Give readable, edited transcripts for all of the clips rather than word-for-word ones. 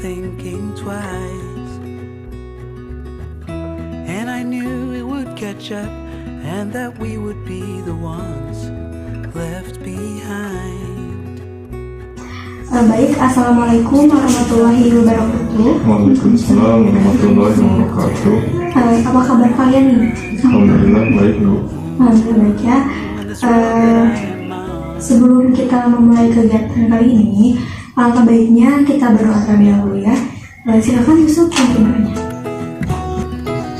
thinking twice. And I knew it would catch up, and that we would be the ones left behind. Baik, Assalamualaikum warahmatullahi wabarakatuh. Waalaikumsalam warahmatullahi wabarakatuh. Apa kabar kalian nih? Alhamdulillah baik, Bu. Alhamdulillah baik ya. Sebelum kita memulai kegiatan kali ini, alangkah baiknya kita berdoa terlebih dahulu ya. Silakan Yusuf berdoanya.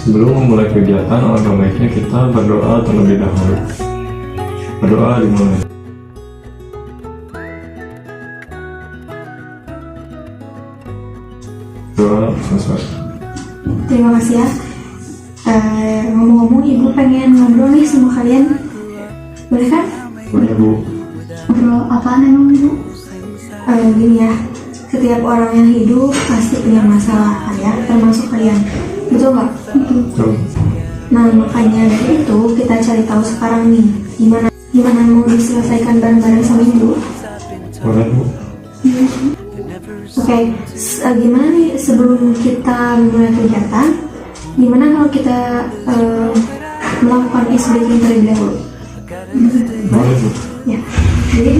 Sebelum memulai kegiatan, alangkah baiknya kita berdoa terlebih dahulu. Berdoa dimulai. Doa selesai. Terima kasih ya. Ngomong-ngomong, Ibu pengen ngobrol nih sama kalian. Boleh kan? Boleh, Bu. Ngobrol apaan emang Bu? Gini ya, setiap orang yang hidup pasti punya masalah kan ya, termasuk kalian. Betul nggak? Betul. Nah, makanya dari itu kita cari tahu sekarang nih, gimana mau diselesaikan bareng-bareng sama Ibu. Boleh, Bu. Oke, gimana nih sebelum kita memulai kegiatan, gimana kalau kita melakukan ice breaking terlebih dahulu? Boleh, Bu. Ya, jadi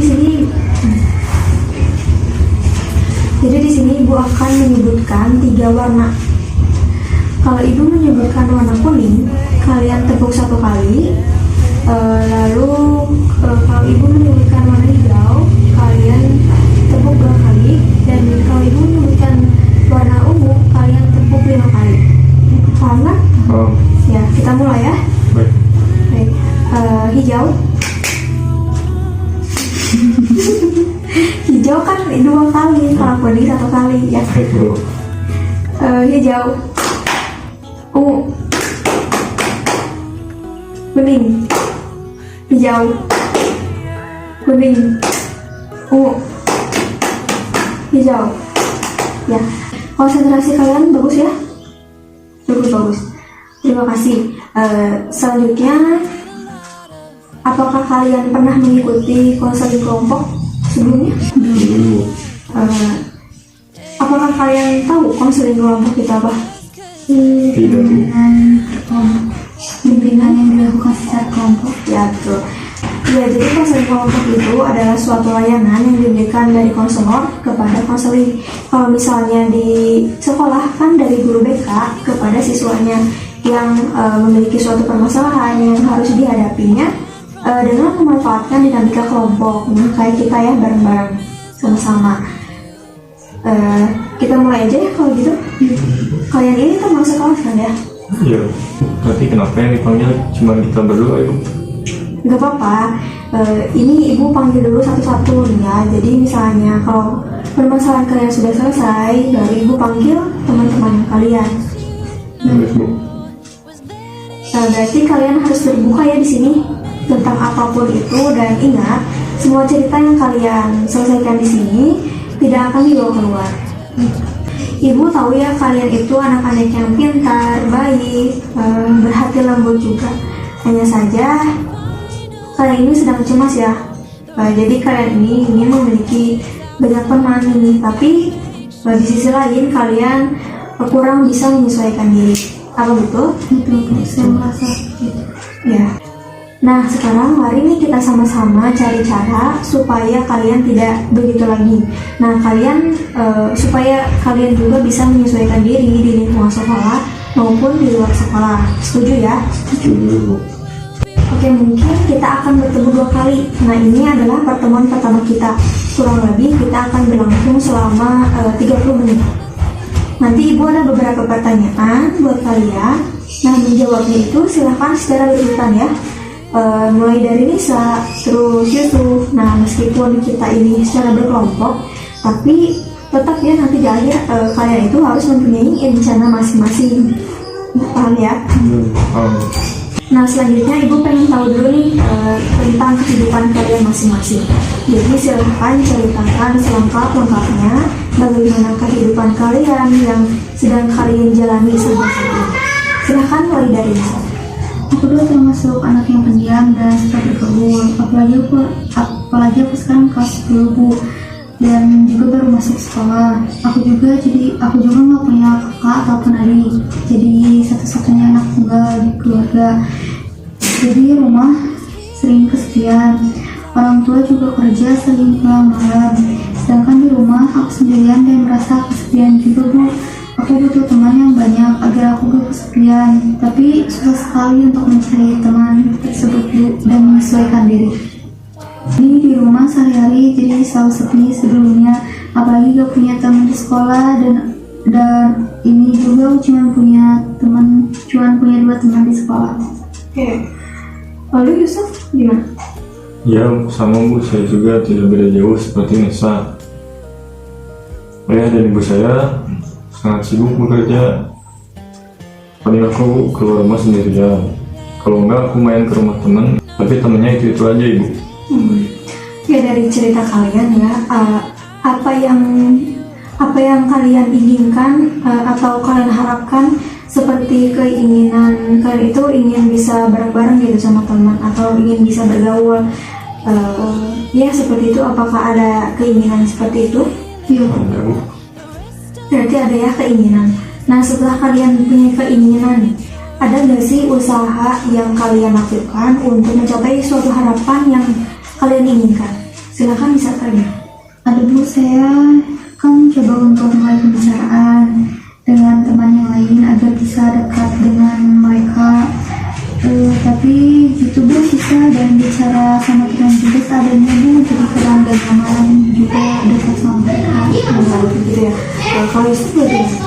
di sini Ibu akan menyebutkan 3 warna. Kalau Ibu menyebutkan warna kuning, kalian tepuk 1 kali. Lalu kalau Ibu menyebutkan warna hijau, kalian tepuk 2 kali. Dan kalau Ibu menyebutkan warna ungu, kalian tepuk 5 kali. Paham kan? Ya, kita mulai ya. Baik. Baik. Hijau. Hijau kan 2 kali, kalau kuning 1 kali ya. Baik, Bu. Hijau. Ungu. Kuning. Hijau. Kuning. Ungu. Hijau. Ya, konsentrasi kalian bagus ya. Bagus. Terima kasih. Selanjutnya, apakah kalian pernah mengikuti konseling kelompok sebelumnya? Belum, Bu. Apakah kalian tahu konseling kelompok itu apa? Tidak, Bu. Bimbingan yang dilakukan secara kelompok. Ya, betul. Ya, jadi konseling kelompok itu adalah suatu layanan yang diberikan dari konselor kepada konseling. Kalau misalnya di sekolah kan dari guru BK kepada siswanya yang memiliki suatu permasalahan yang harus dihadapinya dengan memanfaatkan dinamika kelompok. Nah, kayak kita ya, bareng-bareng sama-sama. Kita mulai aja ya kalau gitu. Kalian ini termasuk kelas kan ya? Iya. Berarti kenapa yang dipanggil cuma kita berdua, Ibu? Gak apa-apa. Ini Ibu panggil dulu satu-satu ya. Jadi misalnya kalau permasalahan kalian sudah selesai, baru Ibu panggil teman-teman kalian. Baik, Bu. Berarti kalian harus terbuka ya di sini tentang apapun itu, dan ingat semua cerita yang kalian selesaikan di sini tidak akan dibawa keluar. Ibu tahu ya, kalian itu anak-anak yang pintar, baik, berhati lembut juga. Hanya saja kalian ini sedang cemas ya. Jadi kalian ini ingin memiliki banyak teman ini, tapi di sisi lain kalian kurang bisa menyesuaikan diri. Apa betul? Betul, saya merasa gitu. Ya. Nah, sekarang mari nih kita sama-sama cari cara supaya kalian tidak begitu lagi. Nah, supaya kalian juga bisa menyesuaikan diri di lingkungan sekolah maupun di luar sekolah. Setuju ya? Setuju, Bu. Oke, mungkin kita akan bertemu 2 kali. Nah, ini adalah pertemuan pertama kita. Kurang lebih kita akan berlangsung selama 30 menit. Nanti Ibu ada beberapa pertanyaan buat kalian. Nah, menjawabnya itu silahkan secara berurutan ya. Mulai dari Nisa, terus Yusuf. Nah, meskipun kita ini secara berkelompok, tapi tetap ya nanti di akhir kalian itu harus mempunyai rencana masing-masing. Paham ya? Paham. Nah, selanjutnya Ibu pengen tahu dulu nih tentang kehidupan kalian masing-masing. Jadi silahkan ceritakan selengkap-lengkapnya bagaimana kehidupan kalian yang sedang kalian jalani sampai saat ini. Silahkan mulai dari Nisa. Aku dulu termasuk anak yang pendiam dan suka bergaul. Apalagi aku sekarang kelas 10, Bu. dan juga baru masuk sekolah. Aku juga nggak punya kakak ataupun adik, jadi satu-satunya anak tunggal di keluarga. Jadi rumah sering kesepian. Orang tua juga kerja sering pulang malam. Sedangkan di rumah aku sendirian dan merasa kesepian juga, Bu. Aku butuh teman yang banyak agar aku gak kesepian. Tapi susah sekali untuk mencari teman tersebut, Bu, dan menyesuaikan diri. Ini di rumah sehari-hari jadi selalu sepi sebelumnya. Apalagi gak punya teman di sekolah dan ini juga aku cuma punya 2 teman di sekolah. Oke. Lalu Yusuf gimana? Ya sama Bu, saya juga tidak beda jauh seperti Nisa. Ayah dan ibu saya sangat sibuk bekerja. Paling aku keluar rumah sendirian. Kalau enggak aku main ke rumah teman, tapi temennya itu aja Ibu. Ya dari cerita kalian ya, apa yang kalian inginkan atau kalian harapkan, seperti keinginan kalian itu ingin bisa bareng-bareng gitu sama teman atau ingin bisa bergaul, ya seperti itu. Apakah ada keinginan seperti itu? Iya. Ada Bu. Berarti ada ya keinginan. Nah setelah kalian punya keinginan, ada nggak sih usaha yang kalian lakukan untuk mencapai suatu harapan yang kalian inginkan? Silakan bisa tanya. Ada, Bu, saya kan coba untuk mulai pembicaraan dengan teman yang lain agar bisa dekat dengan mereka. Tapi gitu, Bu, susah dan bicara sama teman juga seadanya, Bu, jadi kadang dan lama juga dekat sama mereka. Gitu ya. Kalau itu bagaimana?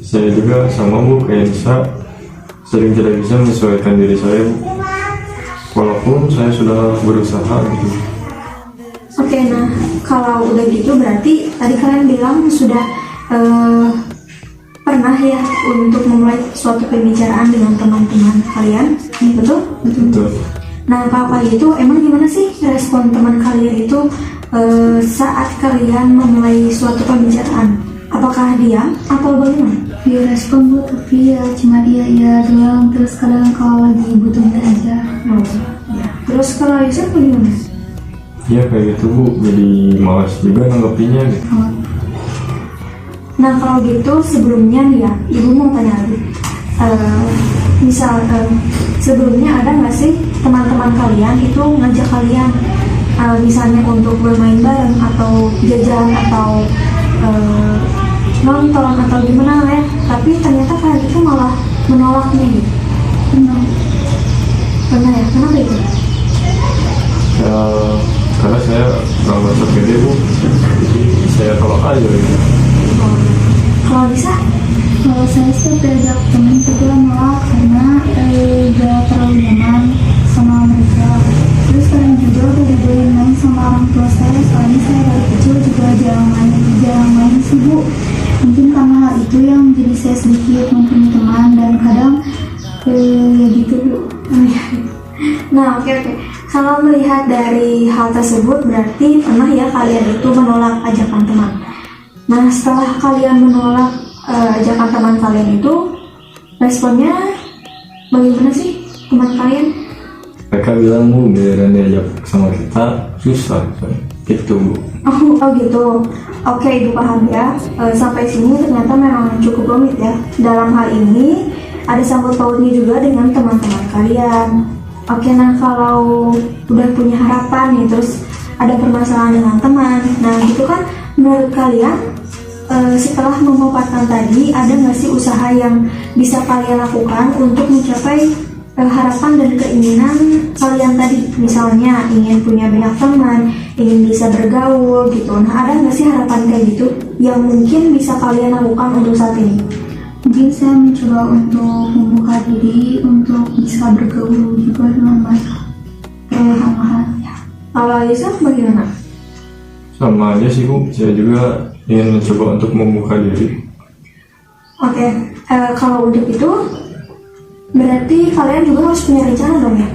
Saya juga sama Bu, kayak Nisa, sering tidak bisa menyesuaikan diri saya Bu. Walaupun saya sudah berusaha gitu. Oke, nah kalau udah gitu berarti tadi kalian bilang sudah pernah ya untuk memulai suatu pembicaraan dengan teman-teman kalian, betul? Betul. Nah kalau kayak gitu emang gimana sih respon teman kalian itu saat kalian memulai suatu pembicaraan? Apakah diam atau bagaimana? Dia respon, Bu, tapi ya cuma iya doang, terus kadang kalau lagi butuhnya aja. Oh, ya. Terus kalau Yusuf bagaimana? Ya kayak gitu Bu, jadi malas juga nanggepinnya gitu. Nah kalau gitu sebelumnya nih ya, Ibu mau tanya lagi. Misal sebelumnya ada nggak sih teman-teman kalian itu ngajak kalian misalnya untuk bermain bareng atau jajan atau nonton atau gimana ya? Tapi ternyata kalian itu malah menolaknya gitu. Pernah ya? Kenapa itu? Ya, karena saya nggak merasa pede Bu, jadi saya tolak aja gitu. Kalau bisa? Kalau saya sih diajak temen juga nolak karena gak terlalu nyaman sama mereka. Terus kadang juga udah dibolehin main sama orang tua saya, soalnya saya dari kecil juga jarang main sih, Bu. Mungkin karena hal itu yang jadi saya sedikit mempunyai teman dan kadang ya gitu, Bu. Nah oke. Kalau melihat dari hal tersebut berarti pernah ya kalian itu menolak ajakan teman. Nah setelah kalian menolak ajakan teman kalian itu, responnya bagaimana sih teman kalian? Mereka bilang Bu, beneran diajak sama kita susah gitu Bu. Oh gitu. Oke, Ibu paham ya. Sampai sini ternyata memang cukup rumit ya. Dalam hal ini ada sangkut pautnya juga dengan teman-teman kalian. Oke, nah kalau udah punya harapan nih, terus ada permasalahan dengan teman, nah gitu kan, menurut kalian setelah memaparkan tadi, ada nggak sih usaha yang bisa kalian lakukan untuk mencapai harapan dan keinginan kalian tadi? Misalnya ingin punya banyak teman, ingin bisa bergaul gitu. Nah ada nggak sih harapan kayak gitu yang mungkin bisa kalian lakukan untuk saat ini? Mungkin saya mencoba untuk membuka diri untuk bisa bergaul juga dengan mereka. Kalau Yusuf bagaimana? Sama aja sih Bu, saya juga ingin mencoba untuk membuka diri. Oke, kalau untuk itu berarti kalian juga harus punya rencana dong ya?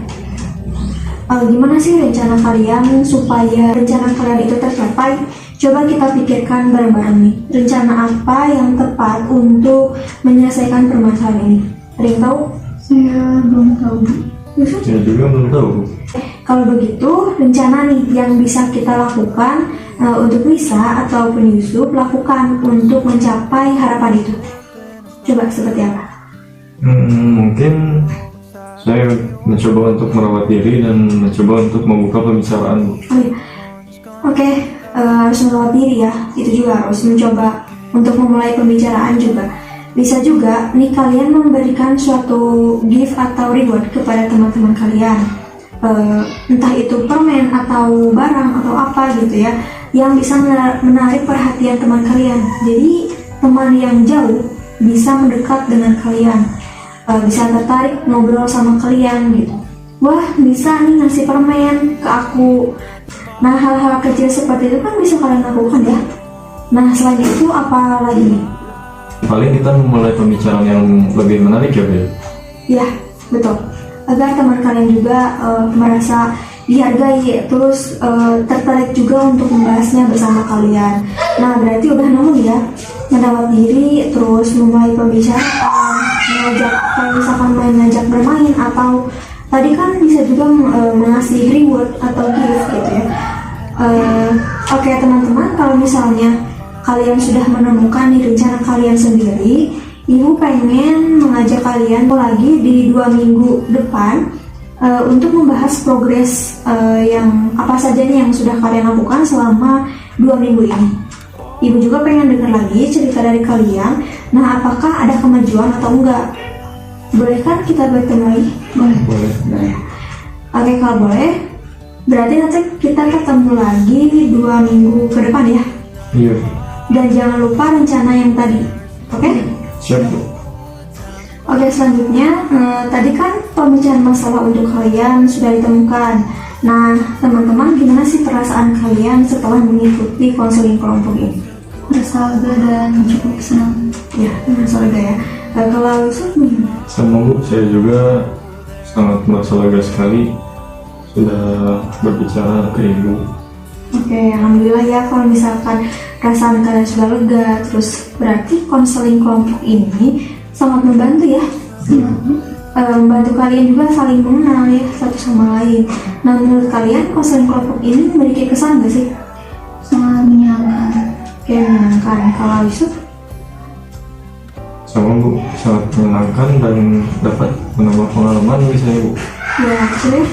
Gimana sih rencana kalian supaya rencana kalian itu tercapai? Coba kita pikirkan bareng-bareng nih, rencana apa yang tepat untuk menyelesaikan permasalahan ini? Ada yang tahu? Saya belum tahu. Yusuf? Saya juga belum tahu Bu. Kalau begitu, rencana nih yang bisa kita lakukan untuk Lisa ataupun Yusuf lakukan untuk mencapai harapan itu. Coba seperti apa? Mungkin saya mencoba untuk merawat diri dan mencoba untuk membuka pembicaraan. Oh iya. Oke, harus merawat diri ya. Itu juga harus mencoba untuk memulai pembicaraan juga. Bisa juga nih kalian memberikan suatu gift atau reward kepada teman-teman kalian. Entah itu permen atau barang atau apa gitu ya, yang bisa menarik perhatian teman kalian. Jadi teman yang jauh bisa mendekat dengan kalian, bisa tertarik ngobrol sama kalian gitu. Wah, bisa nih ngasih permen ke aku. Nah, hal-hal kecil seperti itu kan bisa kalian lakukan ya. Nah, selain itu apa lagi nih? Paling kita memulai pembicaraan yang lebih menarik ya, Bel? Ya, betul. Agar teman kalian juga merasa dihargai, terus tertarik juga untuk membahasnya bersama kalian. Nah, berarti udah nemu ya, merawat diri, terus memulai pembicaraan, mengajak, kalau misalkan mengajak bermain, atau tadi kan bisa juga mengasih reward atau gift gitu ya. Oke teman-teman, kalau misalnya kalian sudah menemukan nih rencana kalian sendiri, Ibu pengen mengajak kalian lagi di 2 minggu depan untuk membahas progres yang apa saja nih yang sudah kalian lakukan selama 2 minggu ini. Ibu juga pengen dengar lagi cerita dari kalian. Nah, apakah ada kemajuan atau enggak? Boleh kan kita bertemu lagi? Boleh. Oke, kalau boleh, berarti nanti kita ketemu lagi 2 minggu ke depan ya. Iya. Dan jangan lupa rencana yang tadi, oke? Siap, Bu. Oke, selanjutnya tadi kan pemecahan masalah untuk kalian sudah ditemukan. Nah, teman-teman, gimana sih perasaan kalian setelah mengikuti konseling kelompok ini? Merasa lega dan cukup senang. Ya, merasa lega ya. Kalau Yusuf gimana? Sama, Bu, saya juga sangat merasa lega sekali sudah berbicara ke Ibu. Oke, alhamdulillah ya kalau misalkan perasaan kalian sudah lega, terus berarti konseling kelompok ini sangat membantu ya. Membantu kalian juga saling mengenal ya satu sama lain. Nah, menurut kalian konseling kelompok ini memiliki kesan gak sih? Sangat menyenangkan. Oke, menyenangkan. Kalau Yusuf? Sama, Bu, sangat menyenangkan dan dapat menambah pengalaman bagi saya, Bu. Ya, sudah.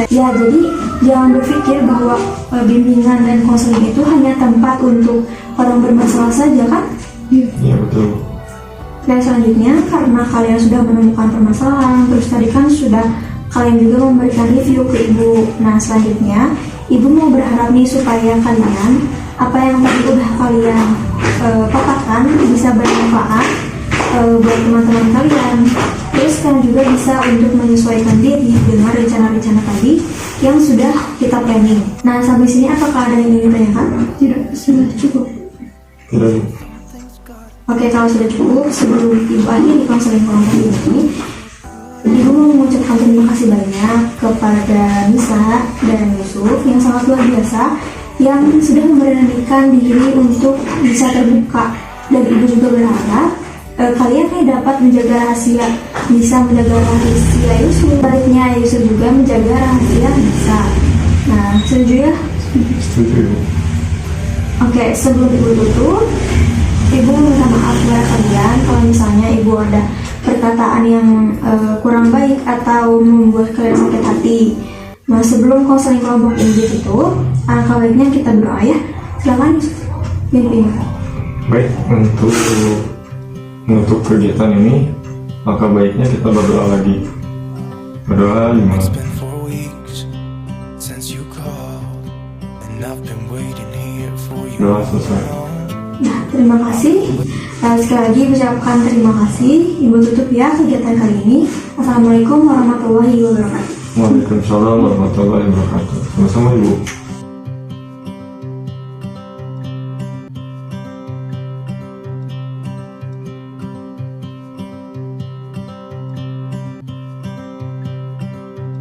Ya, jadi jangan berpikir bahwa bimbingan dan konseling itu hanya tempat untuk orang bermasalah saja kan? Iya, betul. Dan selanjutnya, karena kalian sudah menemukan permasalahan, terus tadi kan sudah kalian juga memberikan review ke Ibu. Nah, selanjutnya Ibu mau berharap nih supaya kalian, apa yang tadi udah kalian paparkan bisa bermanfaat buat teman-teman kalian. Terus kalian juga bisa untuk menyesuaikan diri dengan rencana-rencana tadi yang sudah kita planning. Nah, sampai sini apakah ada yang ingin ditanyakan? Tidak, sudah cukup. Tidak, Bu. Oke, kalau sudah cukup, sebelum Ibu akhiri konseling kelompok ini, Ibu mau mengucapkan terima kasih banyak kepada Nisa dan Yusuf yang sangat luar biasa yang sudah memberanikan diri untuk bisa terbuka. Dan Ibu juga berharap kalian dapat menjaga rahasia Nisa, menjaga rahasia Yusuf, baliknya Yusuf juga menjaga rahasia Nisa. Nah, setuju ya? Setuju, Bu. Oke, sebelum Ibu tutup, Ibu minta maaf kepada kalian kalau misalnya Ibu ada perkataan yang kurang baik atau membuat kalian sakit hati. Nah, sebelum konseling kelompok ini ditutup, alangkah baiknya kita berdoa ya. Silakan Yusuf. Baik, untuk menutup kegiatan ini, maka baiknya kita berdoa lagi. Berdoa 5. It's been 4 weeks since you called, and I've been waiting here for you. Doa selesai. Nah, terima kasih. Sekali lagi ucapkan terima kasih. Ibu tutup ya kegiatan kali ini. Assalamualaikum warahmatullahi wabarakatuh. Waalaikumsalam warahmatullahi wabarakatuh. Sama-sama, Ibu.